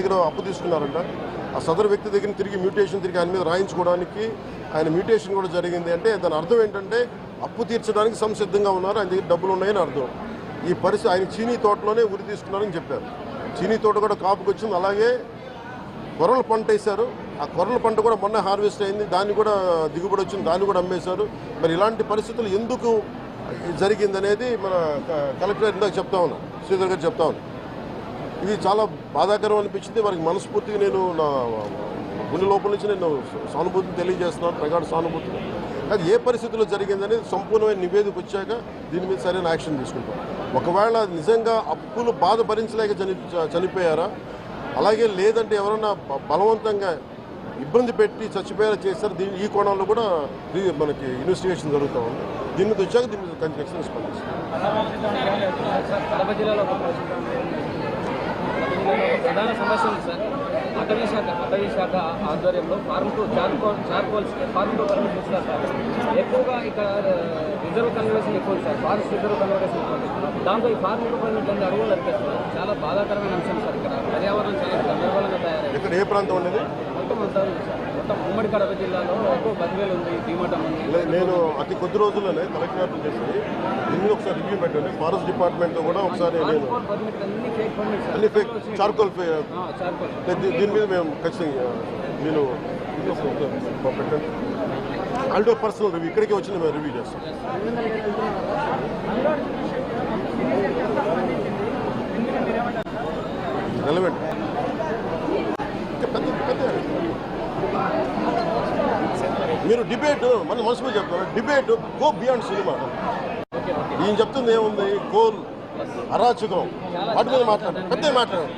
దగ్గర అప్పు తీసుకున్నారంట. ఆ సదరు వ్యక్తి దగ్గర తిరిగి మ్యూటేషన్ తిరిగి ఆయన మీద రాయించుకోవడానికి ఆయన మ్యూటేషన్ కూడా జరిగింది. అంటే దాని అర్థం ఏంటంటే అప్పు తీర్చడానికి సంసిద్ధంగా ఉన్నారు, ఆయన దగ్గర డబ్బులు ఉన్నాయని అర్థం. ఈ పరిస్థితి ఆయన చీనీ తోటలోనే ఉరి తీసుకున్నారని చెప్పారు. చీనీ తోట కూడా కాపుకి వచ్చింది. అలాగే కొర్రల పంట వేశారు. ఆ కొర్రల పంట కూడా మొన్న హార్వెస్ట్ అయింది, దాన్ని కూడా దిగుబడి వచ్చింది, దాన్ని కూడా అమ్మేశారు. మరి ఇలాంటి పరిస్థితులు ఎందుకు జరిగిందనేది మన కలెక్టర్ ఇందాక చెప్తా ఉన్నాను, శ్రీధర్ గారు చెప్తా ఉన్నాను. ఇది చాలా బాధాకరం అనిపించింది. వారికి మనస్ఫూర్తిగా నేను నా గుండె లోపల నుంచి నేను సానుభూతిని తెలియజేస్తున్నాను, ప్రగాఢ సానుభూతిని. అది ఏ పరిస్థితుల్లో జరిగిందనేది సంపూర్ణమైన నివేదిక వచ్చాక దీని మీద సరైన యాక్షన్ తీసుకుంటాం. ఒకవేళ నిజంగా అప్పులు బాధ భరించలేక చనిపోయారా, అలాగే లేదంటే ఎవరన్నా బలవంతంగా ఇబ్బంది పెట్టి చచ్చిపోయేలా చేస్తారు, ఈ కోణంలో కూడా మనకి ఇన్వెస్టిగేషన్ జరుగుతూ ఉంది. దీని మీద వచ్చాక దీని మీద ఖచ్చితంగా స్పందిస్తాం. ప్రధాన సమస్య ఉంది సార్. అటవీ శాఖ ఆధ్వర్యంలో form to charcoals form to permit ఇస్తారు సార్. ఎక్కువగా ఇక్కడ రిజర్వ్ కన్వర్షన్ ఎక్కువ సార్, ఫారెస్ట్ రిజర్వ్ కన్వర్షన్ ఎక్కువ. దాంతో ఈ ఫార్మ్ టు పర్మిట్ అన్ని అడుగులు నడిపేస్తున్నారు. చాలా బాధాకరమైన అంశం సార్. ఇక్కడ పర్యావరణం చాలా గందరగోళంగా తయారైంది. ఇక్కడ ఏ ప్రాంతం ఉండేది? మొత్తం అంతా ఉంది సార్. మొత్తం ఉమ్మడి కడప జిల్లాలో ఎక్కువ బద్వేలు ఉంది, భీమటం ఉంది. నేను అతి కొద్ది రోజుల్లోనే కలెక్టర్ చేసి దీన్ని ఒకసారి రివ్యూ పెట్టండి. ఫారెస్ట్ డిపార్ట్మెంట్తో కూడా ఒకసారి నేను అన్ని ఫేక్ చార్కోల్ దీని మీద మేము ఖచ్చితంగా నేను పెట్టండి. ఆల్డో పర్సనల్ రివ్యూ ఇక్కడికి వచ్చి మేము రివ్యూ చేస్తాం. రెలవెంట్ మీరు డిబేట్ మన మనసు మీద చెప్తారు. Debate go beyond cinema. ఈయన చెప్తుంది ఏముంది, కోల్ అరాచకం వాటి మీద మాట్లాడారు, పెద్ద మాట్లాడారు.